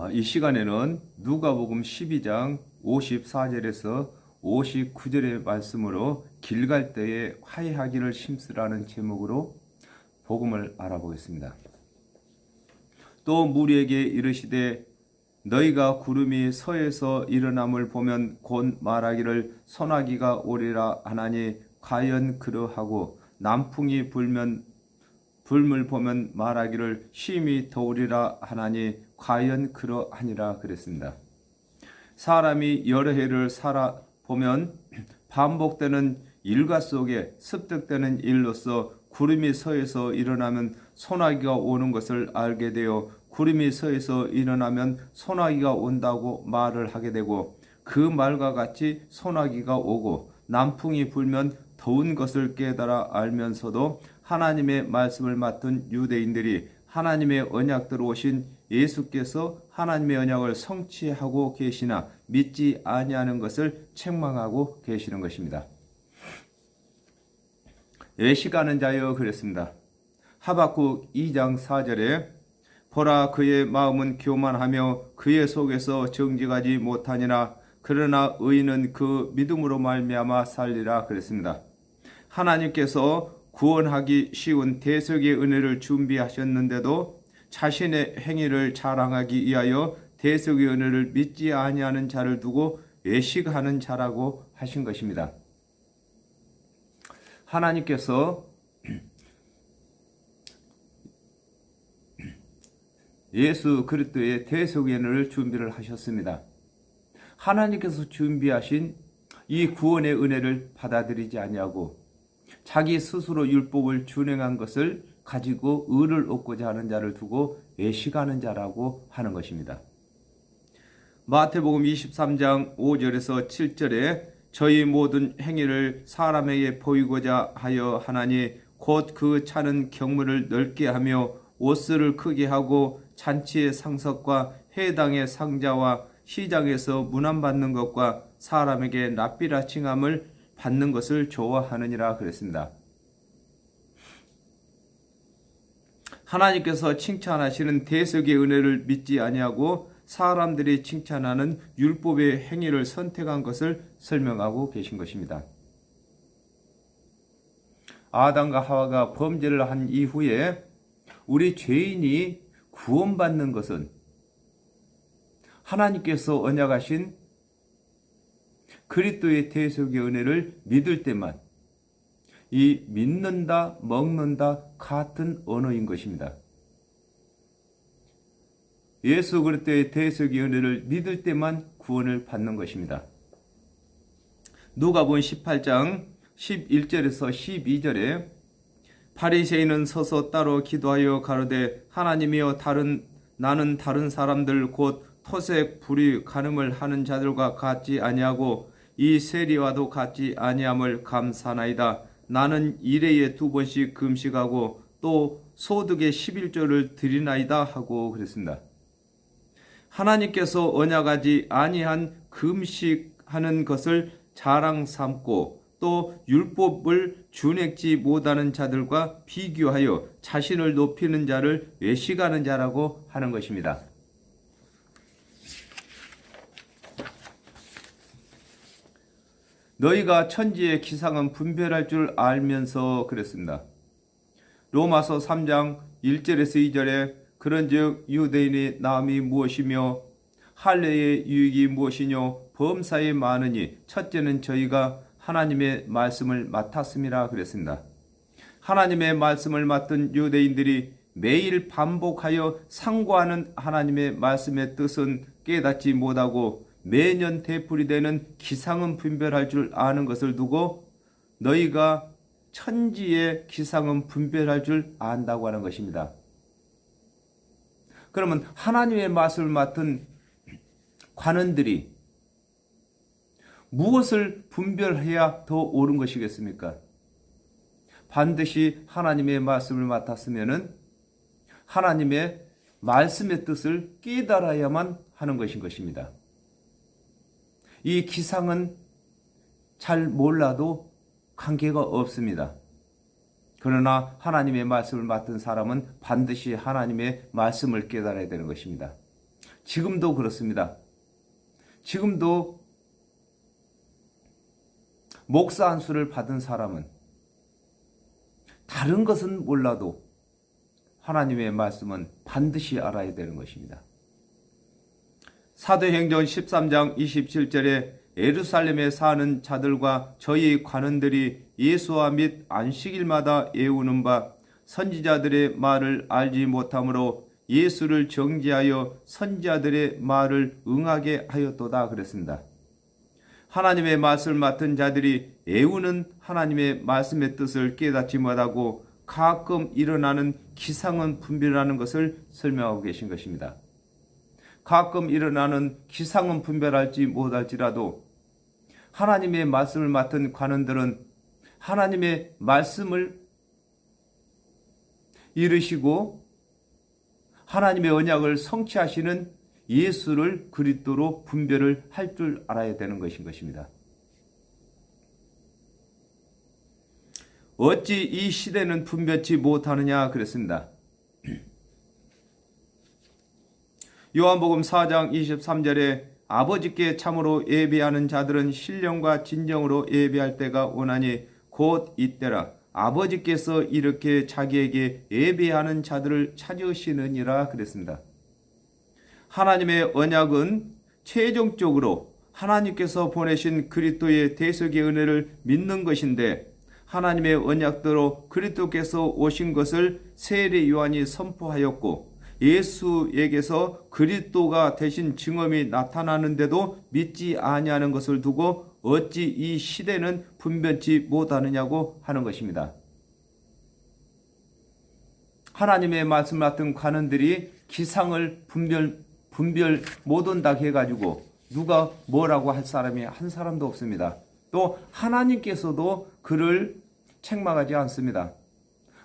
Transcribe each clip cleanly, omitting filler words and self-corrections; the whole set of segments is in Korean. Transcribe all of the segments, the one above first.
이 시간에는 누가복음 12장 54절에서 59절의 말씀으로 길 갈 때에 화해하기를 힘쓰라는 제목으로 복음을 알아보겠습니다. 또 무리에게 이르시되 너희가 구름이 서에서 일어남을 보면 곧 말하기를 소나기가 오리라 하나니 과연 그러하고 남풍이 불물 보면 말하기를 쉼이 더우리라 하나니 과연 그러하니라 그랬습니다. 사람이 여러 해를 살아보면 반복되는 일과 속에 습득되는 일로서 구름이 서에서 일어나면 소나기가 오는 것을 알게 되어 구름이 서에서 일어나면 소나기가 온다고 말을 하게 되고 그 말과 같이 소나기가 오고 남풍이 불면 더운 것을 깨달아 알면서도 하나님의 말씀을 맡은 유대인들이 하나님의 언약대로 오신 예수께서 하나님의 언약을 성취하고 계시나 믿지 아니하는 것을 책망하고 계시는 것입니다. 예식하는 자여 그랬습니다. 하박국 2장 4절에 보라 그의 마음은 교만하며 그의 속에서 정직하지 못하니라 그러나 의인은 그 믿음으로 말미암아 살리라 그랬습니다. 하나님께서 구원하기 쉬운 대속의 은혜를 준비하셨는데도 자신의 행위를 자랑하기 위하여 대속의 은혜를 믿지 아니하는 자를 두고 외식하는 자라고 하신 것입니다. 하나님께서 예수 그리스도의 대속의 은혜를 준비를 하셨습니다. 하나님께서 준비하신 이 구원의 은혜를 받아들이지 아니하고 자기 스스로 율법을 준행한 것을 가지고 의를 얻고자 하는 자를 두고 외식하는 자라고 하는 것입니다. 마태복음 23장 5절에서 7절에 저희 모든 행위를 사람에게 보이고자 하여 하나니 곧 그 차는 경문을 넓게 하며 옷을 크게 하고 잔치의 상석과 회당의 상자와 시장에서 문안받는 것과 사람에게 납비라 칭함을 받는 것을 좋아하느니라 그랬습니다. 하나님께서 칭찬하시는 대속의 은혜를 믿지 아니하고 사람들이 칭찬하는 율법의 행위를 선택한 것을 설명하고 계신 것입니다. 아담과 하와가 범죄를 한 이후에 우리 죄인이 구원받는 것은 하나님께서 언약하신 그리스도의 대속의 은혜를 믿을 때만 이 믿는다, 먹는다 같은 언어인 것입니다. 예수 그리스도의 대속의 은혜를 믿을 때만 구원을 받는 것입니다. 누가복음 18장 11절에서 12절에 바리새인은 서서 따로 기도하여 가로되 하나님이여 나는 다른 사람들 곧 토색 불의 간음을 하는 자들과 같지 아니하고 이 세리와도 같지 아니함을 감사나이다. 나는 일해에 2번씩 금식하고 또 소득의 11조를 드리나이다 하고 그랬습니다. 하나님께서 언약하지 아니한 금식하는 것을 자랑 삼고 또 율법을 준행치 못하는 자들과 비교하여 자신을 높이는 자를 외식하는 자라고 하는 것입니다. 너희가 천지의 기상은 분별할 줄 알면서 그랬습니다. 로마서 3장 1절에서 2절에 그런즉 유대인의 남이 무엇이며 할례의 유익이 무엇이뇨 범사에 많으니 첫째는 저희가 하나님의 말씀을 맡았음이라 그랬습니다. 하나님의 말씀을 맡은 유대인들이 매일 반복하여 상고하는 하나님의 말씀의 뜻은 깨닫지 못하고 매년 되풀이되는 기상은 분별할 줄 아는 것을 두고 너희가 천지의 기상은 분별할 줄 안다고 하는 것입니다. 그러면 하나님의 말씀을 맡은 관원들이 무엇을 분별해야 더 옳은 것이겠습니까? 반드시 하나님의 말씀을 맡았으면 하나님의 말씀의 뜻을 깨달아야만 하는 것인 것입니다. 이 기상은 잘 몰라도 관계가 없습니다. 그러나 하나님의 말씀을 맡은 사람은 반드시 하나님의 말씀을 깨달아야 되는 것입니다. 지금도 그렇습니다. 지금도 목사 안수를 받은 사람은 다른 것은 몰라도 하나님의 말씀은 반드시 알아야 되는 것입니다. 사도행전 13장 27절에 예루살렘에 사는 자들과 저희 관원들이 예수와 및 안식일마다 애우는 바 선지자들의 말을 알지 못하므로 예수를 정죄하여 선지자들의 말을 응하게 하였도다 그랬습니다. 하나님의 말씀을 맡은 자들이 애우는 하나님의 말씀의 뜻을 깨닫지 못하고 가끔 일어나는 기상은 분별하는 것을 설명하고 계신 것입니다. 가끔 일어나는 기상은 분별할지 못할지라도 하나님의 말씀을 맡은 관원들은 하나님의 말씀을 이루시고 하나님의 언약을 성취하시는 예수를 그리스도로 분별을 할 줄 알아야 되는 것인 것입니다. 어찌 이 시대는 분별치 못하느냐 그랬습니다. 요한복음 4장 23절에 아버지께 참으로 예배하는 자들은 신령과 진정으로 예배할 때가 오나니 곧 이때라. 아버지께서 이렇게 자기에게 예배하는 자들을 찾으시느니라 그랬습니다. 하나님의 언약은 최종적으로 하나님께서 보내신 그리스도의 대속의 은혜를 믿는 것인데 하나님의 언약대로 그리스도께서 오신 것을 세례 요한이 선포하였고 예수에게서 그리스도가 되신 증언이 나타나는데도 믿지 아니하는 것을 두고 어찌 이 시대는 분별치 못하느냐고 하는 것입니다. 하나님의 말씀 같은 관원들이 기상을 분별 못한다 해가지고 누가 뭐라고 할 사람이 한 사람도 없습니다. 또 하나님께서도 그를 책망하지 않습니다.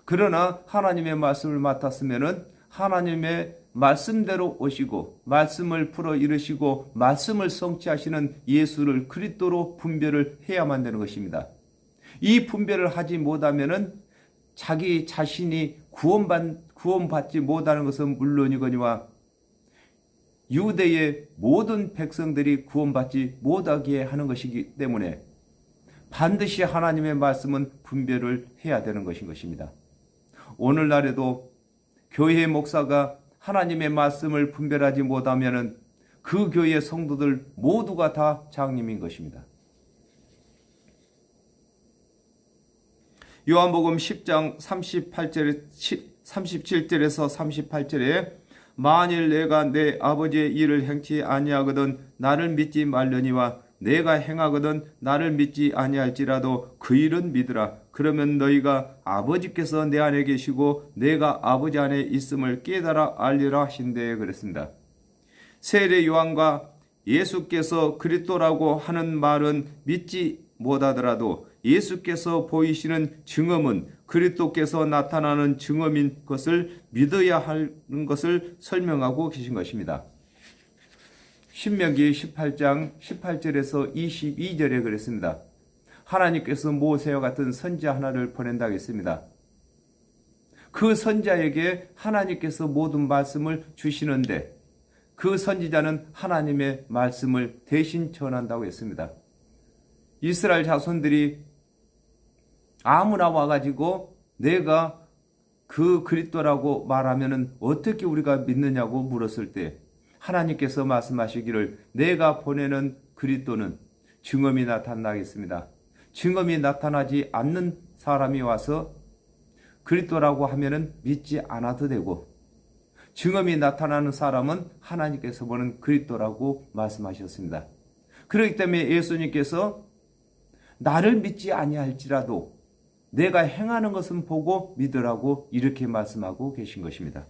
그러나 하나님의 말씀을 맡았으면은 하나님의 말씀대로 오시고 말씀을 풀어 이루시고 말씀을 성취하시는 예수를 그리스도로 분별을 해야만 되는 것입니다. 이 분별을 하지 못하면은 자기 자신이 구원받지 못하는 것은 물론이거니와 유대의 모든 백성들이 구원받지 못하게 하는 것이기 때문에 반드시 하나님의 말씀은 분별을 해야 되는 것인 것입니다. 오늘날에도 교회 목사가 하나님의 말씀을 분별하지 못하면 그 교회의 성도들 모두가 다 장님인 것입니다. 요한복음 10장 37절에서 38절에 만일 내가 내 아버지의 일을 행치 아니하거든 나를 믿지 말려니와 내가 행하거든 나를 믿지 아니할지라도 그 일은 믿으라. 그러면 너희가 아버지께서 내 안에 계시고 내가 아버지 안에 있음을 깨달아 알리라 하신대 그랬습니다. 세례 요한과 예수께서 그리스도라고 하는 말은 믿지 못하더라도 예수께서 보이시는 증언은 그리스도께서 나타나는 증언인 것을 믿어야 하는 것을 설명하고 계신 것입니다. 신명기 18장 18절에서 22절에 그랬습니다. 하나님께서 모세와 같은 선지자 하나를 보낸다고 했습니다. 그 선지자에게 하나님께서 모든 말씀을 주시는데 그 선지자는 하나님의 말씀을 대신 전한다고 했습니다. 이스라엘 자손들이 아무나 와가지고 내가 그 그리스도라고 말하면 어떻게 우리가 믿느냐고 물었을 때 하나님께서 말씀하시기를 내가 보내는 그리스도는 증언이 나타나겠습니다. 증언이 나타나지 않는 사람이 와서 그리스도라고 하면은 믿지 않아도 되고 증언이 나타나는 사람은 하나님께서 보는 그리스도라고 말씀하셨습니다. 그렇기 때문에 예수님께서 나를 믿지 아니할지라도 내가 행하는 것은 보고 믿으라고 이렇게 말씀하고 계신 것입니다.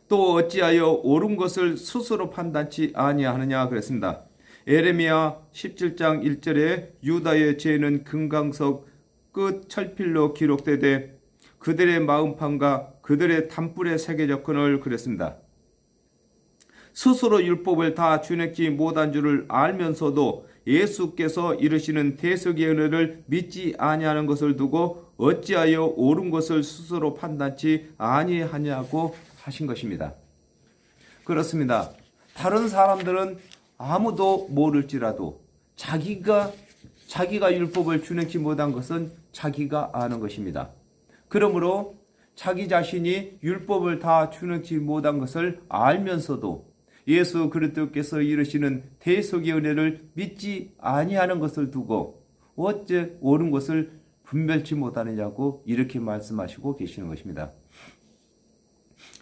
또 어찌하여 옳은 것을 스스로 판단치 아니하느냐 그랬습니다. 에레미야 17장 1절에 유다의 죄는 금강석 끝 철필로 기록되되 그들의 마음판과 그들의 담불에 새겨졌거늘 그랬습니다. 스스로 율법을 다 준행치 못한 줄을 알면서도 예수께서 이루시는 대속의 은혜를 믿지 아니하는 것을 두고 어찌하여 옳은 것을 스스로 판단치 아니하냐고 하신 것입니다. 그렇습니다. 다른 사람들은 아무도 모를지라도 자기가 율법을 준행치 못한 것은 자기가 아는 것입니다. 그러므로 자기 자신이 율법을 다 준행치 못한 것을 알면서도 예수 그리스도께서 이르시는 대속의 은혜를 믿지 아니하는 것을 두고 어째 옳은 것을 분별치 못하느냐고 이렇게 말씀하시고 계시는 것입니다.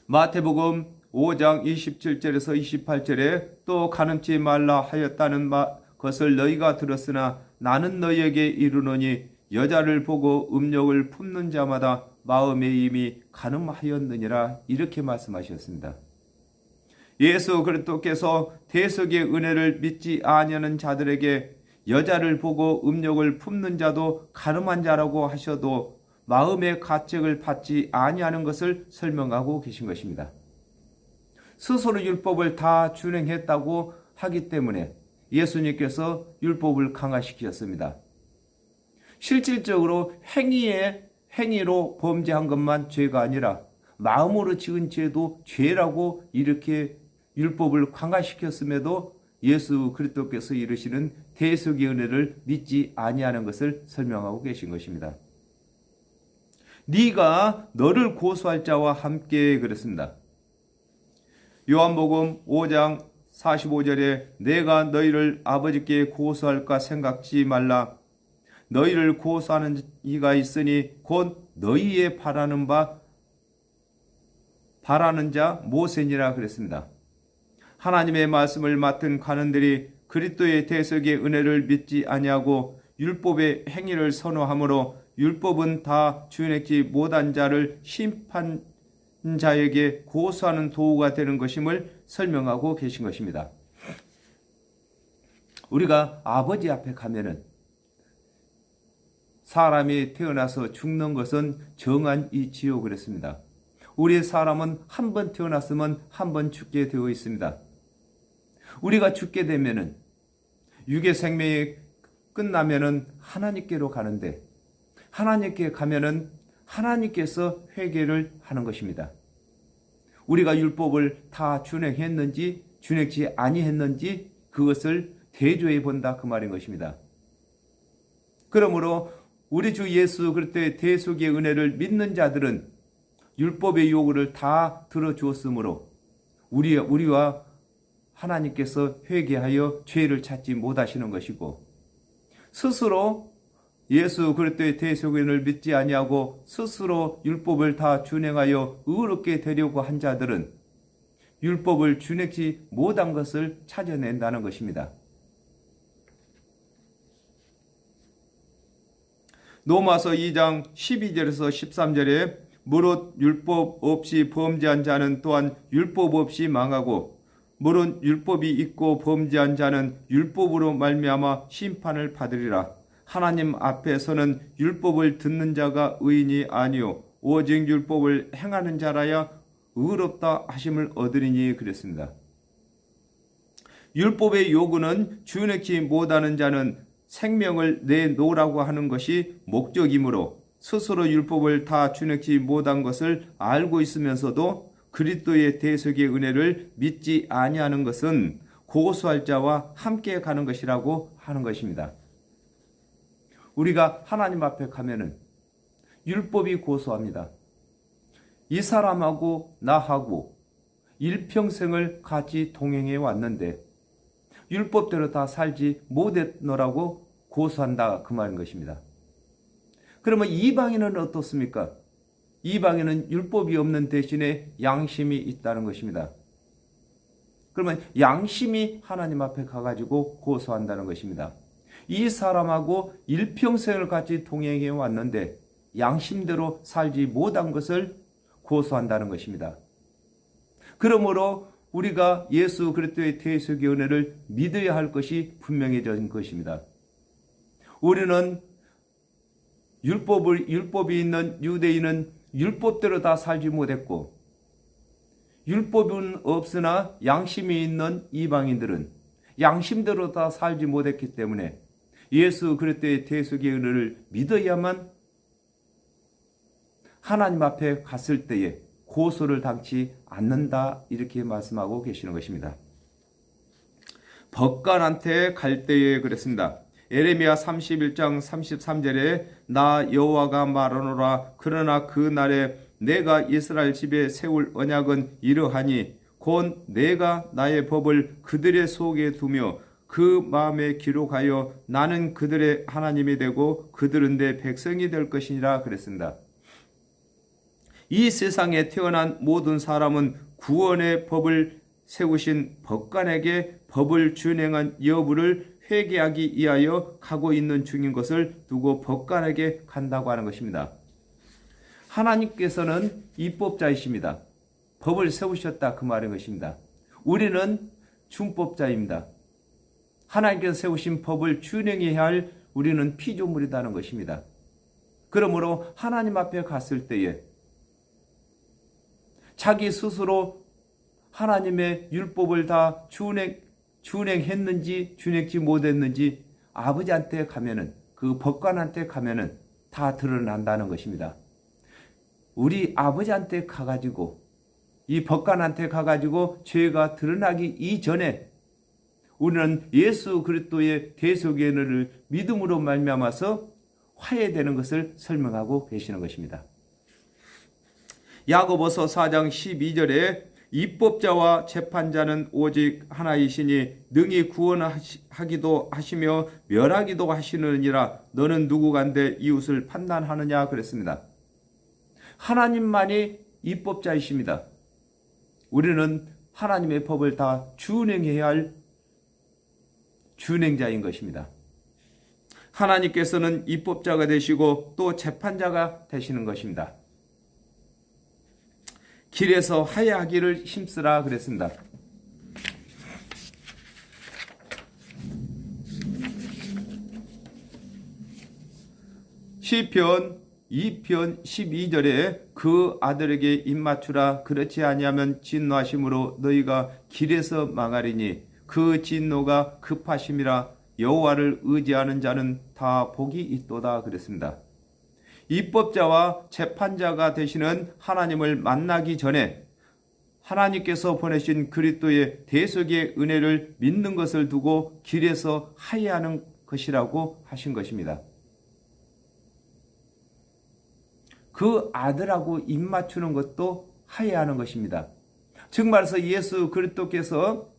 마태복음 5장 27절에서 28절에 또 가늠치 말라 하였다는 것을 너희가 들었으나 나는 너희에게 이르노니 여자를 보고 음욕을 품는 자마다 마음에 이미 가늠하였느니라 이렇게 말씀하셨습니다. 예수 그리스도께서 대속의 은혜를 믿지 아니하는 자들에게 여자를 보고 음욕을 품는 자도 가늠한 자라고 하셔도 마음의 가책을 받지 아니하는 것을 설명하고 계신 것입니다. 스스로 율법을 다 준행했다고 하기 때문에 예수님께서 율법을 강화시키셨습니다. 실질적으로 행위로 범죄한 것만 죄가 아니라 마음으로 지은 죄도 죄라고 이렇게 율법을 강화시켰음에도 예수 그리스도께서 이르시는 대속의 은혜를 믿지 아니하는 것을 설명하고 계신 것입니다. 네가 너를 고소할 자와 함께 그랬습니다. 요한복음 5장 45절에 내가 너희를 아버지께 고소할까 생각지 말라. 너희를 고소하는 이가 있으니 곧 너희의 바라는 자 모세니라 그랬습니다. 하나님의 말씀을 맡은 관원들이 그리스도의 대속의 은혜를 믿지 아니하고 율법의 행위를 선호하므로 율법은 다 준행치 못한 자를 심판자에게 고소하는 도구가 되는 것임을 설명하고 계신 것입니다. 우리가 아버지 앞에 가면은 사람이 태어나서 죽는 것은 정한 이치요 그랬습니다. 우리 사람은 한 번 태어났으면 한 번 죽게 되어 있습니다. 우리가 죽게 되면은 육의 생명이 끝나면은 하나님께로 가는데 하나님께 가면은 하나님께서 회개를 하는 것입니다. 우리가 율법을 다 준행했는지 준행치 아니했는지 그것을 대조해 본다 그 말인 것입니다. 그러므로 우리 주 예수 그리스도의 대속의 은혜를 믿는 자들은 율법의 요구를 다 들어주었으므로 우리와 하나님께서 회개하여 죄를 찾지 못하시는 것이고 스스로 예수 그리스도의 대속의 은혜를 믿지 아니하고 스스로 율법을 다 준행하여 의롭게 되려고 한 자들은 율법을 준행치 못한 것을 찾아낸다는 것입니다. 로마서 2장 12절에서 13절에 무릇 율법 없이 범죄한 자는 또한 율법 없이 망하고 무릇 율법이 있고 범죄한 자는 율법으로 말미암아 심판을 받으리라. 하나님 앞에서는 율법을 듣는 자가 의인이 아니요 오직 율법을 행하는 자라야 의롭다 하심을 얻으리니 그랬습니다. 율법의 요구는 준행치 못하는 자는 생명을 내놓으라고 하는 것이 목적이므로 스스로 율법을 다 준행치 못한 것을 알고 있으면서도 그리스도의 대속의 은혜를 믿지 아니하는 것은 고소할 자와 함께 가는 것이라고 하는 것입니다. 우리가 하나님 앞에 가면은 율법이 고소합니다. 이 사람하고 나하고 일평생을 같이 동행해 왔는데 율법대로 다 살지 못했노라고 고소한다 그 말인 것입니다. 그러면 이방인은 어떻습니까? 이방인은 율법이 없는 대신에 양심이 있다는 것입니다. 그러면 양심이 하나님 앞에 가가지고 고소한다는 것입니다. 이 사람하고 일평생을 같이 동행해 왔는데 양심대로 살지 못한 것을 고소한다는 것입니다. 그러므로 우리가 예수 그리스도의 대속의 은혜를 믿어야 할 것이 분명해진 것입니다. 우리는 율법이 있는 유대인은 율법대로 다 살지 못했고 율법은 없으나 양심이 있는 이방인들은 양심대로 다 살지 못했기 때문에 예수 그리스도의 대속의 은혜를 믿어야만 하나님 앞에 갔을 때에 고소를 당치 않는다 이렇게 말씀하고 계시는 것입니다. 법관한테 갈 때에 그랬습니다. 에레미야 31장 33절에 나 여호와가 말하노라. 그러나 그 날에 내가 이스라엘 집에 세울 언약은 이러하니 곧 내가 나의 법을 그들의 속에 두며 그 마음에 기록하여 나는 그들의 하나님이 되고 그들은 내 백성이 될 것이니라 그랬습니다. 이 세상에 태어난 모든 사람은 구원의 법을 세우신 법관에게 법을 준행한 여부를 회개하기 위하여 가고 있는 중인 것을 두고 법관에게 간다고 하는 것입니다. 하나님께서는 입법자이십니다. 법을 세우셨다 그 말인 것입니다. 우리는 준법자입니다. 하나님께서 세우신 법을 준행해야 할 우리는 피조물이라는 것입니다. 그러므로 하나님 앞에 갔을 때에 자기 스스로 하나님의 율법을 다 준행했는지 준행치 못했는지 아버지한테 가면은 그 법관한테 가면은 다 드러난다는 것입니다. 우리 아버지한테 가가지고 이 법관한테 가가지고 죄가 드러나기 이전에 우리는 예수 그리스도의 대속의 은혜를 믿음으로 말미암아서 화해되는 것을 설명하고 계시는 것입니다. 야고보서 4장 12절에 입법자와 재판자는 오직 하나이시니 능히 구원하기도 하시며 멸하기도 하시느니라. 너는 누구간데 이웃을 판단하느냐 그랬습니다. 하나님만이 입법자이십니다. 우리는 하나님의 법을 다 준행해야 할 준행자인 것입니다. 하나님께서는 입법자가 되시고 또 재판자가 되시는 것입니다. 길에서 화해하기를 힘쓰라 그랬습니다. 시편 2편 12절에 그 아들에게 입맞추라. 그렇지 아니하면 진노하심으로 너희가 길에서 망하리니 그 진노가 급하심이라. 여호와를 의지하는 자는 다 복이 있도다 그랬습니다. 입법자와 재판자가 되시는 하나님을 만나기 전에 하나님께서 보내신 그리스도의 대속의 은혜를 믿는 것을 두고 길에서 화해하는 것이라고 하신 것입니다. 그 아들하고 입맞추는 것도 화해하는 것입니다. 즉 말해서 예수 그리스도께서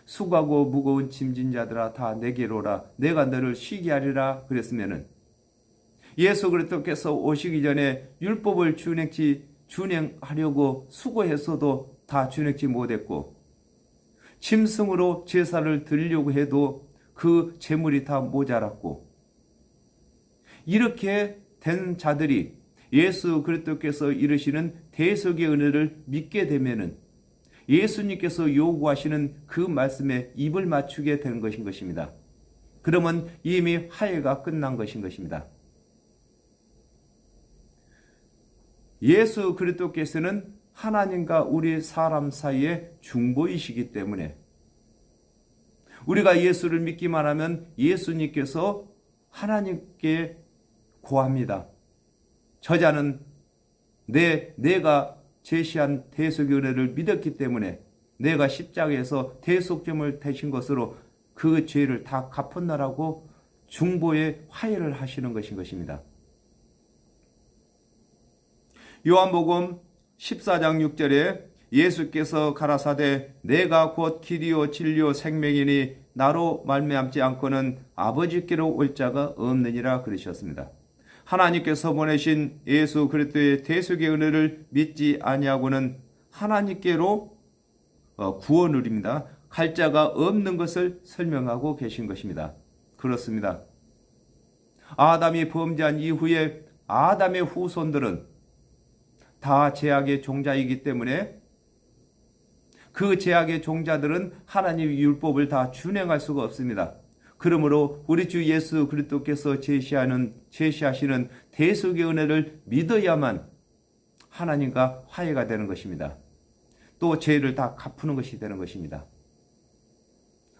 수고하고 무거운 짐진 자들아 다 내게로 오라. 내가 너를 쉬게 하리라 그랬으면은 예수 그리스도께서 오시기 전에 율법을 준행하려고 수고했어도 다 준행치 못했고 짐승으로 제사를 드리려고 해도 그 제물이 다 모자랐고 이렇게 된 자들이 예수 그리스도께서 이르시는 대속의 은혜를 믿게 되면은 예수님께서 요구하시는 그 말씀에 입을 맞추게 되는 것인 것입니다. 그러면 이미 화해가 끝난 것인 것입니다. 예수 그리스도께서는 하나님과 우리 사람 사이의 중보이시기 때문에 우리가 예수를 믿기만 하면 예수님께서 하나님께 고합니다. 저자는 내가 제시한 대속의 은혜를 믿었기 때문에 내가 십자가에서 대속점을 대신 것으로 그 죄를 다 갚았나라고 중보의 화해를 하시는 것인 것입니다. 요한복음 14장 6절에 예수께서 가라사대 내가 곧 길이요 진리요 생명이니 나로 말미암지 않고는 아버지께로 올 자가 없느니라 그러셨습니다. 하나님께서 보내신 예수 그리스도의 대속의 은혜를 믿지 아니하고는 하나님께로 구원을입니다. 갈 자가 없는 것을 설명하고 계신 것입니다. 그렇습니다. 아담이 범죄한 이후에 아담의 후손들은 다 죄악의 종자이기 때문에 그 죄악의 종자들은 하나님의 율법을 다 준행할 수가 없습니다. 그러므로 우리 주 예수 그리스도께서 제시하시는 대속의 은혜를 믿어야만 하나님과 화해가 되는 것입니다. 또 죄를 다 갚는 것이 되는 것입니다.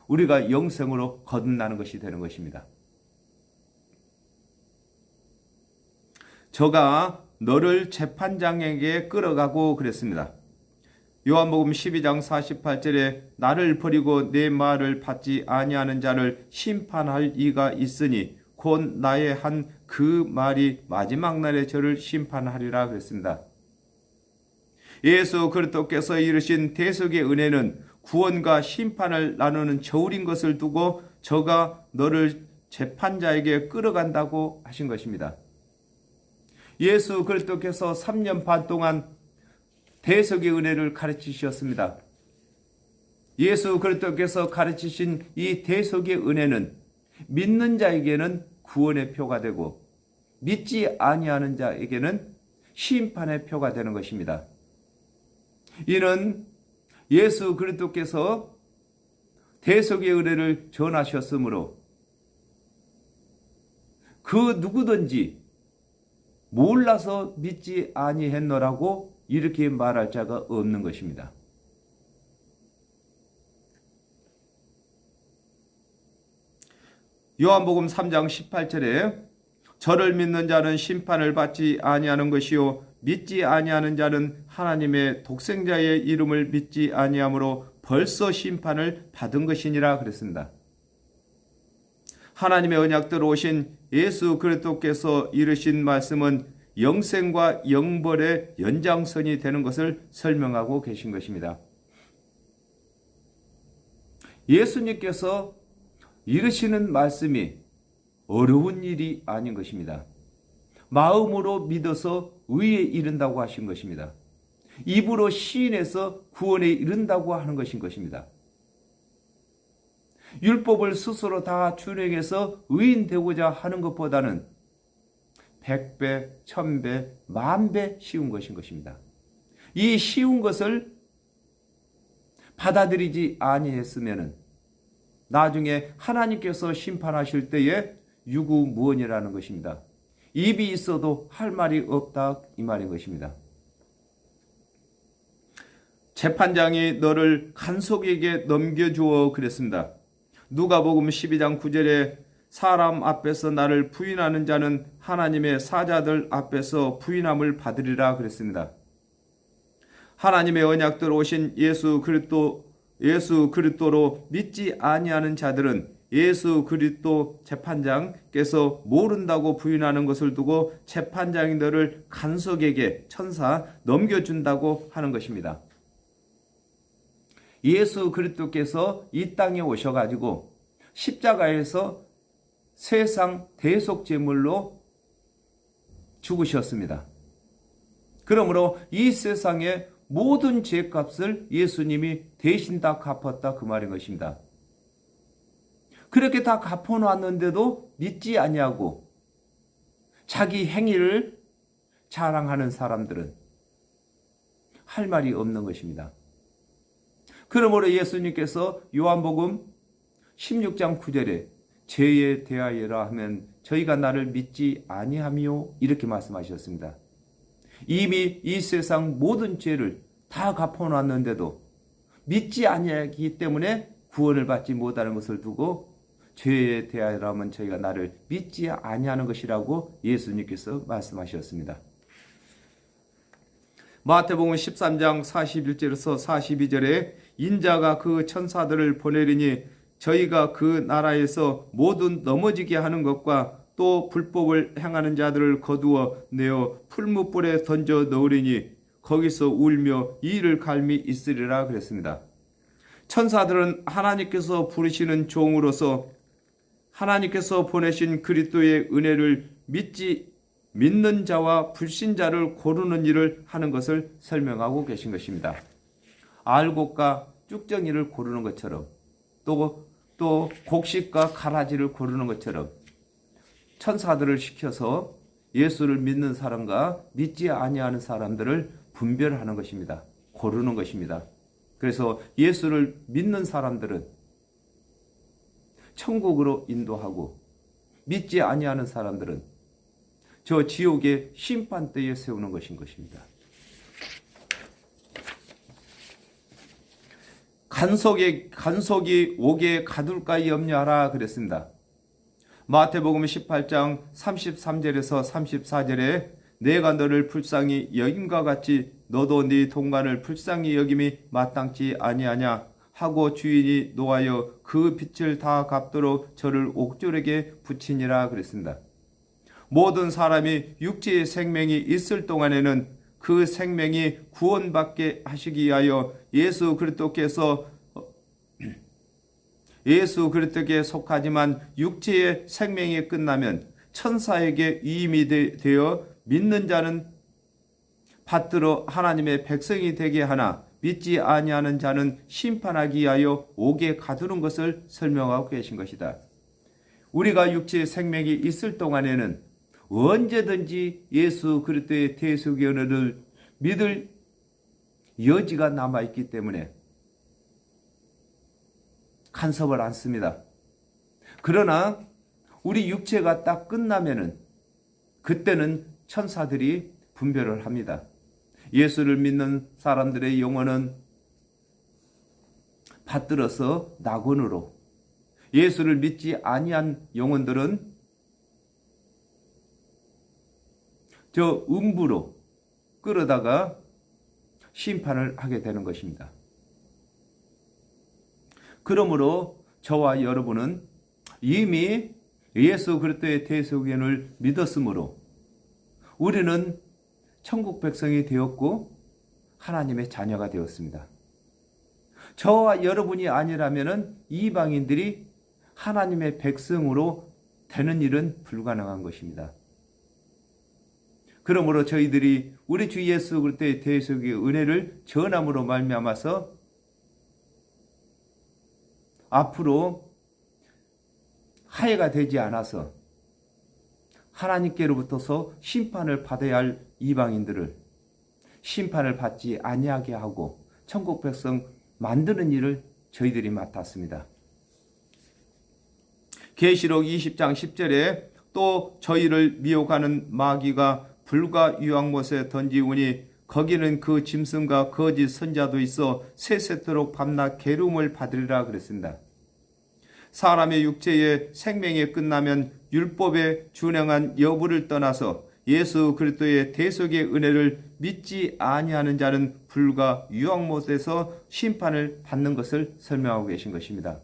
우리가 영생으로 거듭나는 것이 되는 것입니다. 저가 너를 재판장에게 끌어가고 그랬습니다. 요한복음 12장 48절에 나를 버리고 내 말을 받지 아니하는 자를 심판할 이가 있으니 곧 나의 한 그 말이 마지막 날에 저를 심판하리라 그랬습니다. 예수 그리스도께서 이르신 대속의 은혜는 구원과 심판을 나누는 저울인 것을 두고 저가 너를 재판자에게 끌어간다고 하신 것입니다. 예수 그리스도께서 3년 반 동안 대속의 은혜를 가르치셨습니다. 예수 그리스도께서 가르치신 이 대속의 은혜는 믿는 자에게는 구원의 표가 되고 믿지 아니하는 자에게는 심판의 표가 되는 것입니다. 이는 예수 그리스도께서 대속의 은혜를 전하셨으므로 그 누구든지 몰라서 믿지 아니했노라고 이렇게 말할 자가 없는 것입니다. 요한복음 3장 18절에 저를 믿는 자는 심판을 받지 아니하는 것이요 믿지 아니하는 자는 하나님의 독생자의 이름을 믿지 아니하므로 벌써 심판을 받은 것이니라 그랬습니다. 하나님의 언약대로 오신 예수 그리스도께서 이르신 말씀은 영생과 영벌의 연장선이 되는 것을 설명하고 계신 것입니다. 예수님께서 이르시는 말씀이 어려운 일이 아닌 것입니다. 마음으로 믿어서 의에 이른다고 하신 것입니다. 입으로 시인해서 구원에 이른다고 하는 것인 것입니다. 율법을 스스로 다 준행해서 의인 되고자 하는 것보다는 100배, 1000배, 10,000배 쉬운 것인 것입니다. 이 쉬운 것을 받아들이지 아니했으면 나중에 하나님께서 심판하실 때에 유구무원이라는 것입니다. 입이 있어도 할 말이 없다 이 말인 것입니다. 재판장이 너를 간속에게 넘겨주어 그랬습니다. 누가복음 12장 9절에 사람 앞에서 나를 부인하는 자는 하나님의 사자들 앞에서 부인함을 받으리라 그랬습니다. 하나님의 언약대로 오신 예수 그리스도로 믿지 아니하는 자들은 예수 그리스도 재판장께서 모른다고 부인하는 것을 두고 재판장이 너를 간속에게 천사 넘겨준다고 하는 것입니다. 예수 그리스도께서 이 땅에 오셔가지고 십자가에서 세상 대속 제물로 죽으셨습니다. 그러므로 이 세상의 모든 죄값을 예수님이 대신 다 갚았다 그 말인 것입니다. 그렇게 다 갚아놨는데도 믿지 아니하고 자기 행위를 자랑하는 사람들은 할 말이 없는 것입니다. 그러므로 예수님께서 요한복음 16장 9절에 죄에 대하여라 하면 저희가 나를 믿지 아니하며 이렇게 말씀하셨습니다. 이미 이 세상 모든 죄를 다 갚아놨는데도 믿지 아니하기 때문에 구원을 받지 못하는 것을 두고 죄에 대하여라 하면 저희가 나를 믿지 아니하는 것이라고 예수님께서 말씀하셨습니다. 마태복음 13장 41절에서 42절에 인자가 그 천사들을 보내리니 저희가 그 나라에서 모든 넘어지게 하는 것과 또 불법을 행하는 자들을 거두어 내어 풀무불에 던져 넣으리니 거기서 울며 이를 갈미 있으리라 그랬습니다. 천사들은 하나님께서 부르시는 종으로서 하나님께서 보내신 그리스도의 은혜를 믿는 자와 불신자를 고르는 일을 하는 것을 설명하고 계신 것입니다. 알곡과 쭉정이를 고르는 것처럼 또 곡식과 가라지를 고르는 것처럼 천사들을 시켜서 예수를 믿는 사람과 믿지 아니하는 사람들을 분별하는 것입니다. 고르는 것입니다. 그래서 예수를 믿는 사람들은 천국으로 인도하고 믿지 아니하는 사람들은 저 지옥의 심판대에 세우는 것인 것입니다. 간속이 오게 가둘까 염려하라 그랬습니다. 마태복음 18장 33절에서 34절에 내가 너를 불쌍히 여김과 같이 너도 네 동간을 불쌍히 여김이 마땅치 아니하냐 하고 주인이 노하여 그 빚을 다 갚도록 저를 옥졸에게 붙이니라 그랬습니다. 모든 사람이 육체의 생명이 있을 동안에는 그 생명이 구원받게 하시기 위하여 예수 그리스도께 속하지만 육체의 생명이 끝나면 천사에게 위임이 되어 믿는 자는 받들어 하나님의 백성이 되게 하나 믿지 아니하는 자는 심판하기 위하여 옥에 가두는 것을 설명하고 계신 것이다. 우리가 육체의 생명이 있을 동안에는 언제든지 예수 그리스도의 대속의 은혜를 믿을 여지가 남아있기 때문에 간섭을 않습니다. 그러나 우리 육체가 딱 끝나면은 그때는 천사들이 분별을 합니다. 예수를 믿는 사람들의 영혼은 받들어서 낙원으로, 예수를 믿지 아니한 영혼들은 저 음부로 끌어다가 심판을 하게 되는 것입니다. 그러므로 저와 여러분은 이미 예수 그리스도의 대속연을 믿었으므로 우리는 천국 백성이 되었고 하나님의 자녀가 되었습니다. 저와 여러분이 아니라면 이방인들이 하나님의 백성으로 되는 일은 불가능한 것입니다. 그러므로 저희들이 우리 주 예수 그리스도의 대속의 은혜를 전함으로 말미암아서 앞으로 하해가 되지 않아서 하나님께로부터서 심판을 받아야 할 이방인들을 심판을 받지 아니하게 하고 천국 백성 만드는 일을 저희들이 맡았습니다. 계시록 20장 10절에 또 저희를 미혹하는 마귀가 불과 유황못에 던지우니 거기는 그 짐승과 거짓 선자도 있어 세세토록 밤낮 괴로움을 받으리라 그랬습니다. 사람의 육체의 생명이 끝나면 율법에 준행한 여부를 떠나서 예수 그리스도의 대속의 은혜를 믿지 아니하는 자는 불과 유황못에서 심판을 받는 것을 설명하고 계신 것입니다.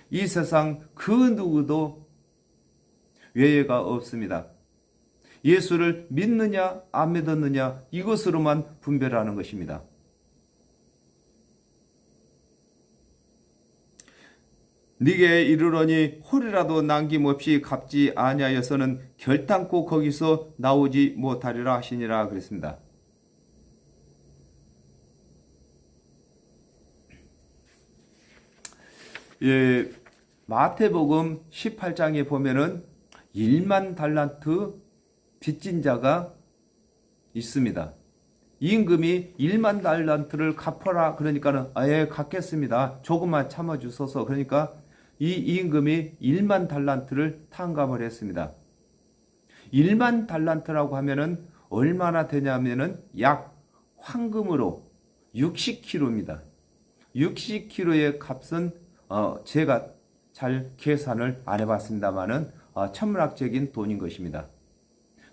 이 세상 그 누구도 외예가 없습니다. 예수를 믿느냐 안 믿었느냐 이것으로만 분별하는 것입니다. 네게 이르러니 홀이라도 남김없이 갚지 아니하여서는 결단코 거기서 나오지 못하리라 하시니라 그랬습니다. 예, 마태복음 18장에 보면은 1만 달란트 빚진 자가 있습니다. 임금이 1만 달란트를 갚아라 그러니까는 아예 갚겠습니다. 조금만 참아주소서. 그러니까 이 임금이 1만 달란트를 탕감을 했습니다. 1만 달란트라고 하면은 얼마나 되냐면은 약 황금으로 60kg입니다. 60kg의 값은 제가 잘 계산을 안 해봤습니다만은 천문학적인 돈인 것입니다.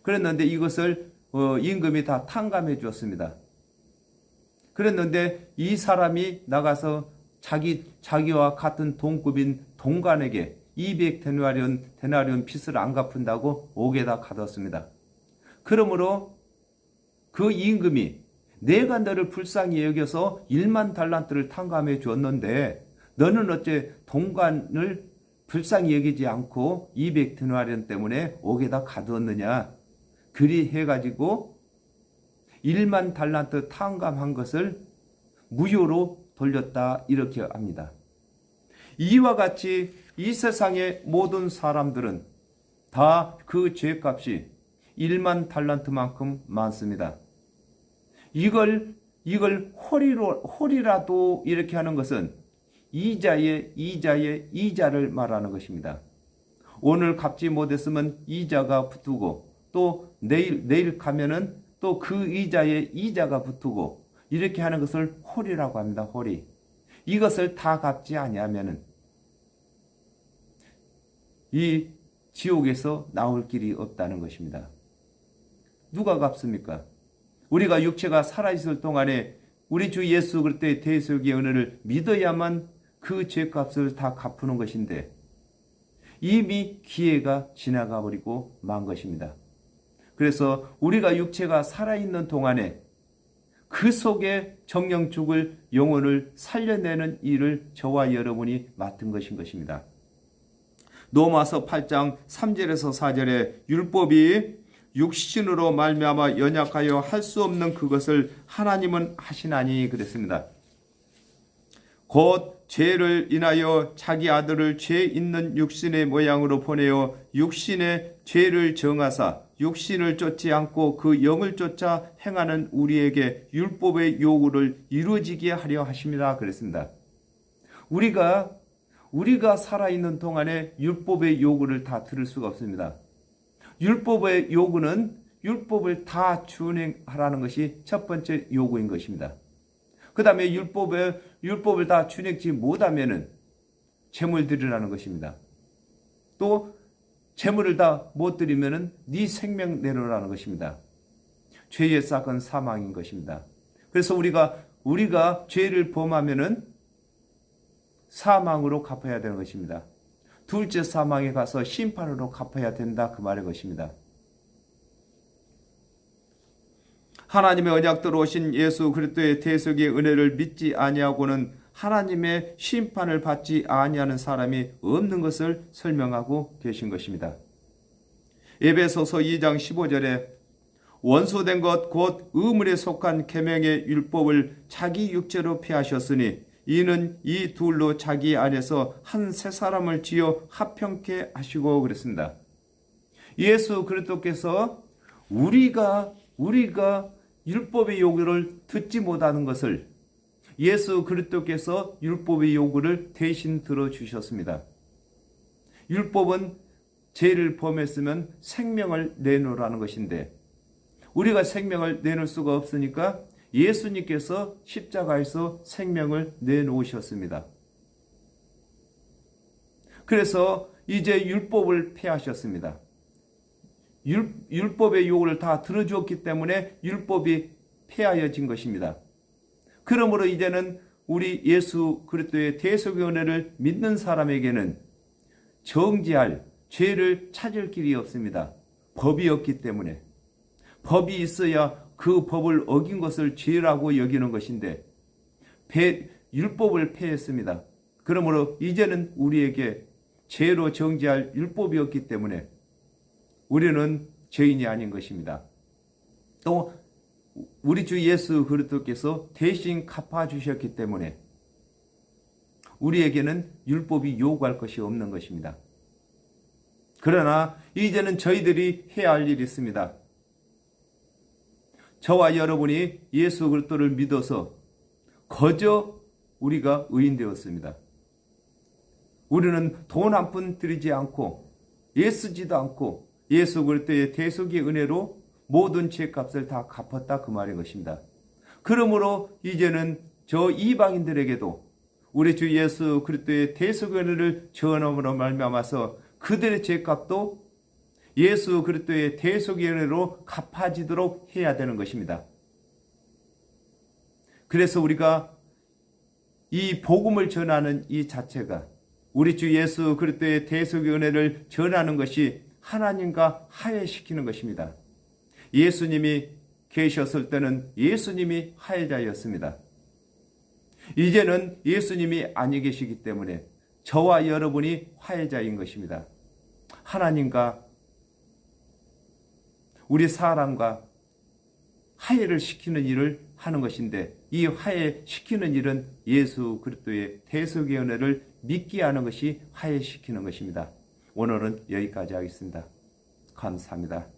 그랬는데 이것을 임금이 다 탕감해 주었습니다. 그랬는데 이 사람이 나가서 자기와 같은 동급인 동관에게 200데나리온 빚을 안 갚은다고 옥에다 가뒀습니다. 그러므로 그 임금이 내가 너를 불쌍히 여겨서 1만 달란트를 탕감해 줬는데 너는 어째 동관을 불쌍히 여기지 않고 200데나리온 때문에 옥에다 가두었느냐. 그리 해가지고 1만 달란트 탕감한 것을 무효로 돌렸다 이렇게 합니다. 이와 같이 이 세상의 모든 사람들은 다 그 죄값이 1만 달란트만큼 많습니다. 이걸 홀이라도 이렇게 하는 것은 이자의 이자를 말하는 것입니다. 오늘 갚지 못했으면 이자가 붙고 또 내일 가면은 또 그 이자에 이자가 붙고 이렇게 하는 것을 홀이라고 합니다. 홀이. 이것을 다 갚지 아니하면은 이 지옥에서 나올 길이 없다는 것입니다. 누가 갚습니까? 우리가 육체가 살아있을 동안에 우리 주 예수 그리스도의 대속의 은혜를 믿어야만 그 죄값을 다 갚는 것인데 이미 기회가 지나가 버리고 만 것입니다. 그래서 우리가 육체가 살아있는 동안에 그 속에 정령 죽을 영혼을 살려내는 일을 저와 여러분이 맡은 것입니다. 로마서 8장 3절에서 4절에 율법이 육신으로 말미암아 연약하여 할 수 없는 그것을 하나님은 하시나니 그랬습니다. 곧 죄를 인하여 자기 아들을 죄 있는 육신의 모양으로 보내어 육신의 죄를 정하사 육신을 쫓지 않고 그 영을 쫓아 행하는 우리에게 율법의 요구를 이루어지게 하려 하심이라 그랬습니다. 우리가 살아있는 동안에 율법의 요구를 다 들을 수가 없습니다. 율법의 요구는 율법을 다 준행하라는 것이 첫 번째 요구인 것입니다. 그 다음에 율법을 다 준행치 못하면은 제물 드리라는 것입니다. 또 제물을 다 못 드리면은 네 생명 내놓으라는 것입니다. 죄의 싹은 사망인 것입니다. 그래서 우리가 죄를 범하면은 사망으로 갚아야 되는 것입니다. 둘째 사망에 가서 심판으로 갚아야 된다 그 말의 것입니다. 하나님의 언약대로 오신 예수 그리스도의 대속의 은혜를 믿지 아니하고는 하나님의 심판을 받지 아니하는 사람이 없는 것을 설명하고 계신 것입니다. 에베소서 2장 15절에 원수된 것 곧 의문에 속한 계명의 율법을 자기 육체로 폐하셨으니 이는 이 둘로 자기 안에서 한 새 사람을 지어 합평케 하시고 그랬습니다. 예수 그리스도께서 우리가 율법의 요구를 듣지 못하는 것을 예수 그리스도께서 율법의 요구를 대신 들어주셨습니다. 율법은 죄를 범했으면 생명을 내놓으라는 것인데 우리가 생명을 내놓을 수가 없으니까 예수님께서 십자가에서 생명을 내놓으셨습니다. 그래서 이제 율법을 폐하셨습니다. 율법의 요구를 다 들어주었기 때문에 율법이 폐하여진 것입니다. 그러므로 이제는 우리 예수 그리스도의 대속의 은혜를 믿는 사람에게는 정죄할 죄를 찾을 길이 없습니다. 법이 없기 때문에. 법이 있어야 그 법을 어긴 것을 죄라고 여기는 것인데 율법을 폐했습니다. 그러므로 이제는 우리에게 죄로 정죄할 율법이 없기 때문에 우리는 죄인이 아닌 것입니다. 또 우리 주 예수 그리스도께서 대신 갚아주셨기 때문에 우리에게는 율법이 요구할 것이 없는 것입니다. 그러나 이제는 저희들이 해야 할 일이 있습니다. 저와 여러분이 예수 그리스도를 믿어서 거저 우리가 의인 되었습니다. 우리는 돈 한 푼 들이지 않고 애쓰지도 않고 예수 그리스도의 대속의 은혜로 모든 죄값을 다 갚았다 그 말인 것입니다. 그러므로 이제는 저 이방인들에게도 우리 주 예수 그리스도의 대속의 은혜를 전함으로 말미암아서 그들의 죄값도 예수 그리스도의 대속의 은혜로 갚아지도록 해야 되는 것입니다. 그래서 우리가 이 복음을 전하는 이 자체가 우리 주 예수 그리스도의 대속의 은혜를 전하는 것이 하나님과 화해시키는 것입니다. 예수님이 계셨을 때는 예수님이 화해자였습니다. 이제는 예수님이 아니 계시기 때문에 저와 여러분이 화해자인 것입니다. 하나님과 우리 사람과 화해를 시키는 일을 하는 것인데 이 화해시키는 일은 예수 그리스도의 대속의 은혜를 믿게 하는 것이 화해시키는 것입니다. 오늘은 여기까지 하겠습니다. 감사합니다.